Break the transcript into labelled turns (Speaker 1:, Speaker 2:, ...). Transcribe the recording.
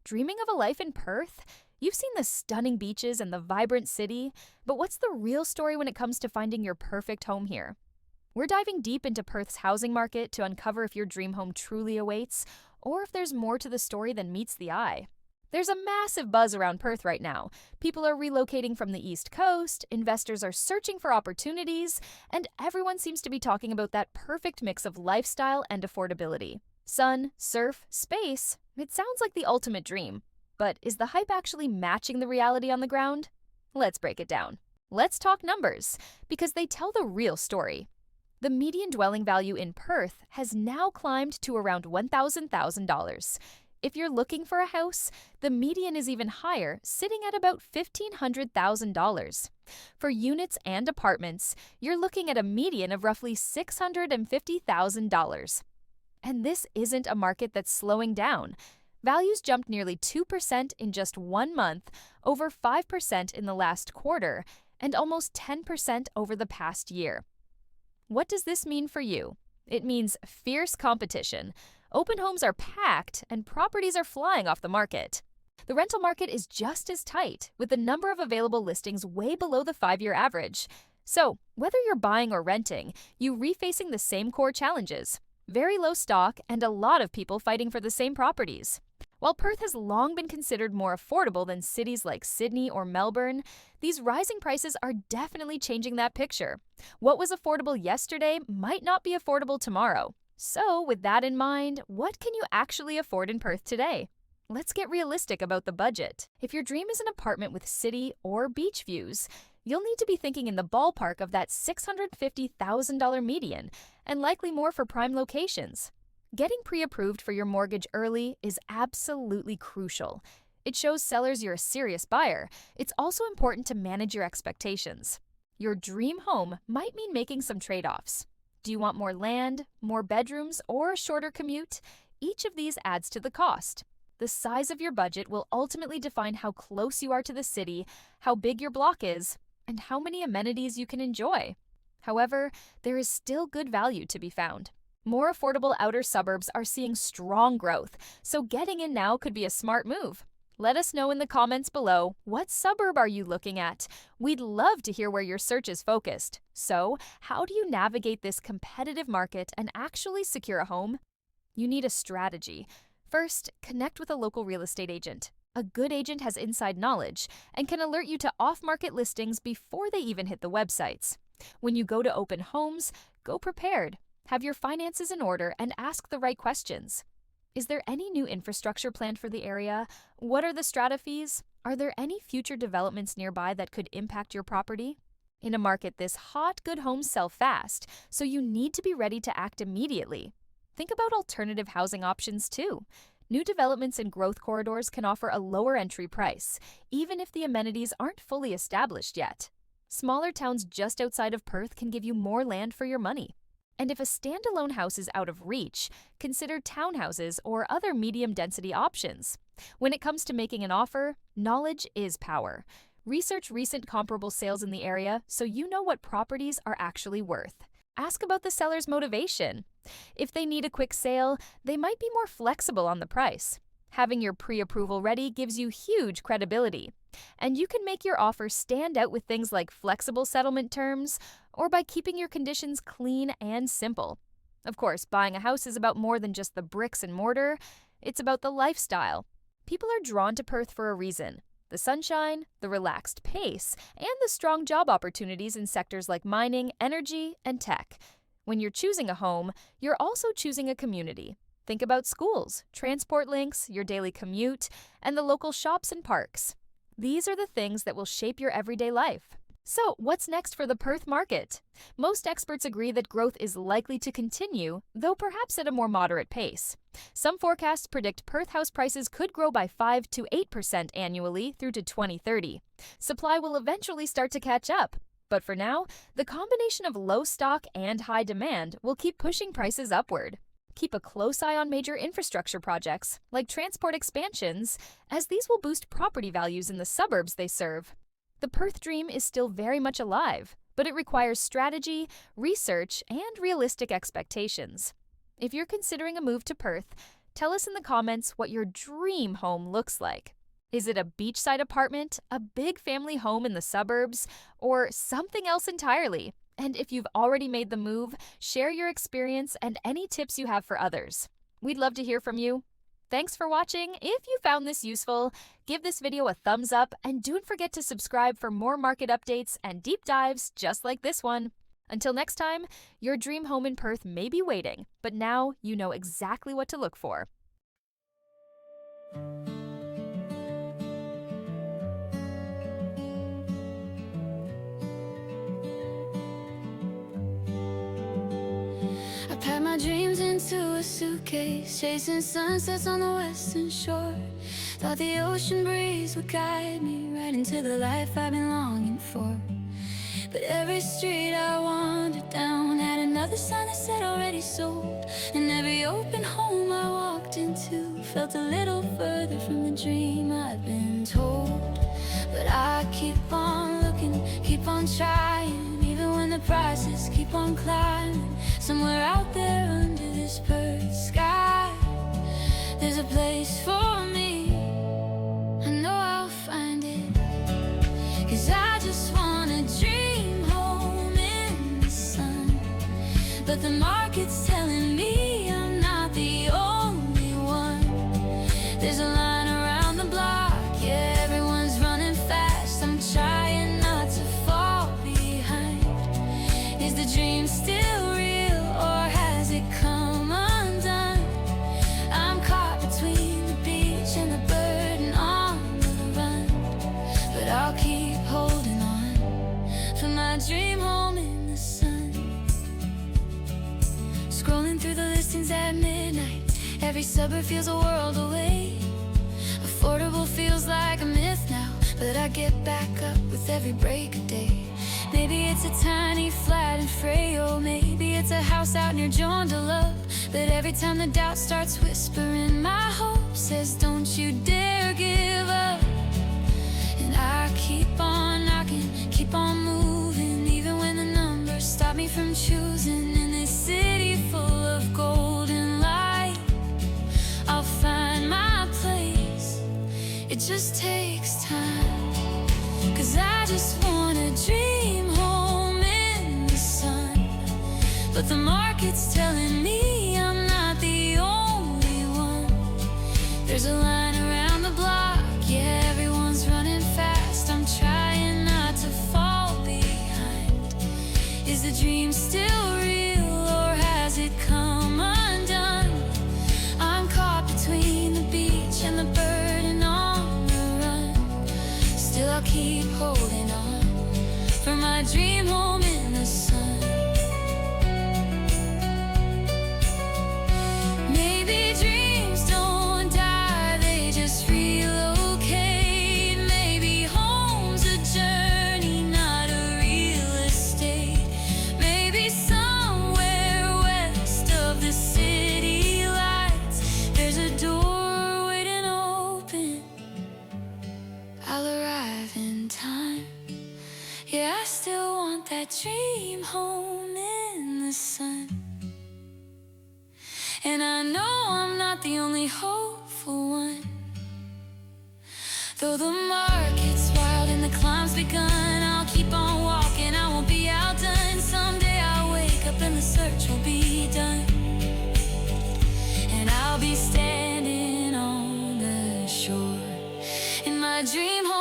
Speaker 1: Dreaming of a life in Perth? You've seen the stunning beaches and the vibrant city, but what's the real story when it comes to finding your perfect home here? We're diving deep into Perth's housing market to uncover if your dream home truly awaits, or if there's more to the story than meets the eye. There's a massive buzz around Perth right now. People are relocating from the East Coast, investors are searching for opportunities, and everyone seems to be talking about that perfect mix of lifestyle and affordability. Sun, surf, space, it sounds like the ultimate dream. But is the hype actually matching the reality on the ground? Let's break it down. Let's talk numbers, because they tell the real story. The median dwelling value in Perth has now climbed to around $1,000. If you're looking for a house, the median is even higher, sitting at about $1,500,000. For units and apartments, you're looking at a median of roughly $650,000. And this isn't a market that's slowing down. Values jumped nearly 2% in just 1 month, over 5% in the last quarter, and almost 10% over the past year. What does this mean for you? It means fierce competition. Open homes are packed, and properties are flying off the market. The rental market is just as tight, with the number of available listings way below the 5-year average. So, whether you're buying or renting, you're refacing the same core challenges. Very low stock and a lot of people fighting for the same properties. While Perth has long been considered more affordable than cities like Sydney or Melbourne, these rising prices are definitely changing that picture. What was affordable yesterday might not be affordable tomorrow. So, with that in mind, what can you actually afford in Perth today? Let's get realistic about the budget. If your dream is an apartment with city or beach views, you'll need to be thinking in the ballpark of that $650,000 median, and likely more for prime locations. Getting pre-approved for your mortgage early is absolutely crucial. It shows sellers you're a serious buyer. It's also important to manage your expectations. Your dream home might mean making some trade-offs. Do you want more land, more bedrooms, or a shorter commute? Each of these adds to the cost. The size of your budget will ultimately define how close you are to the city, how big your block is, and how many amenities you can enjoy. However, there is still good value to be found. More affordable outer suburbs are seeing strong growth, so getting in now could be a smart move. Let us know in the comments below, what suburb are you looking at? We'd love to hear where your search is focused. So, how do you navigate this competitive market and actually secure a home? You need a strategy. First, connect with a local real estate agent. A good agent has inside knowledge and can alert you to off-market listings before they even hit the websites. When you go to open homes, go prepared. Have your finances in order and ask the right questions. Is there any new infrastructure planned for the area? What are the strata fees? Are there any future developments nearby that could impact your property? In a market this hot, good homes sell fast, so you need to be ready to act immediately. Think about alternative housing options too. New developments in growth corridors can offer a lower entry price, even if the amenities aren't fully established yet. Smaller towns just outside of Perth can give you more land for your money. And if a standalone house is out of reach, consider townhouses or other medium-density options. When it comes to making an offer, knowledge is power. Research recent comparable sales in the area so you know what properties are actually worth. Ask about the seller's motivation. If they need a quick sale, they might be more flexible on the price. Having your pre-approval ready gives you huge credibility. And you can make your offer stand out with things like flexible settlement terms or by keeping your conditions clean and simple. Of course, buying a house is about more than just the bricks and mortar. It's about the lifestyle. People are drawn to Perth for a reason. The sunshine, the relaxed pace, and the strong job opportunities in sectors like mining, energy, and tech. When you're choosing a home, you're also choosing a community. Think about schools, transport links, your daily commute, and the local shops and parks. These are the things that will shape your everyday life. So, what's next for the Perth market? Most experts agree that growth is likely to continue, though perhaps at a more moderate pace. Some forecasts predict Perth house prices could grow by 5 to 8% annually through to 2030. Supply will eventually start to catch up. But for now, the combination of low stock and high demand will keep pushing prices upward. Keep a close eye on major infrastructure projects, like transport expansions, as these will boost property values in the suburbs they serve. The Perth dream is still very much alive, but it requires strategy, research, and realistic expectations. If you're considering a move to Perth, Tell us in the comments what your dream home looks like. Is it a beachside apartment, a big family home in the suburbs, or something else entirely? And if you've already made the move, share your experience and any tips you have for others. We'd love to hear from you. Thanks for watching. If you found this useful, give this video a thumbs up and don't forget to subscribe for more market updates and deep dives just like this one. Until next time, your dream home in Perth may be waiting, but now you know exactly what to look for.
Speaker 2: I packed my dreams into a suitcase, chasing sunsets on the western shore. Thought the ocean breeze would guide me right into the life I've been longing for. But every street I wandered down had another sign that said already sold. And every open home I walked into felt a little further from the dream I've been told. But I keep on looking, keep on trying, even when the prices keep on climbing. Somewhere out there under this Perth sky, there's a place for me. I know I'll find it, 'cause I just wanna dream home in the sun. But the market's telling me I'm not the only one. There's a line around the block, yeah, everyone's running fast. I'm trying not to fall behind. Is the dream still real, or has it come undone? I'm caught between the beach and the bird and on the run. But I'll keep holding on for my dream home in the sun. Scrolling through the listings at midnight, every suburb feels a world away. Affordable feels like a myth now, but I get back up with every break of day. Maybe it's a tiny flat in Freo, maybe it's a house out near Joondalup. But every time the doubt starts whispering, my hope says don't you dare give up. And I keep on knocking, keep on moving, even when the numbers stop me from choosing. In this city full of golden light, I'll find my place. It just takes time, 'cause I just wanna dream home in the sun. But the market's telling me I'm not the only one. There's a line around the block, yeah, everyone's running fast. I'm trying not to fall behind. Is the dream still real, or has it come undone? I'm caught between the beach and the bird and on the run. Still I'll keep holding on for my dream home in the sun. Maybe dreams don't die, they just relocate. Maybe home's a journey, not a real estate. Maybe somewhere west of the city lights, there's a door waiting open. I'll arrive in time. Yeah, I still want that dream home in the sun. And I know I'm not the only hopeful one. Though the market's wild and the climb's begun, I'll keep on walking, I won't be outdone. Someday I'll wake up and the search will be done, and I'll be standing on the shore in my dream home.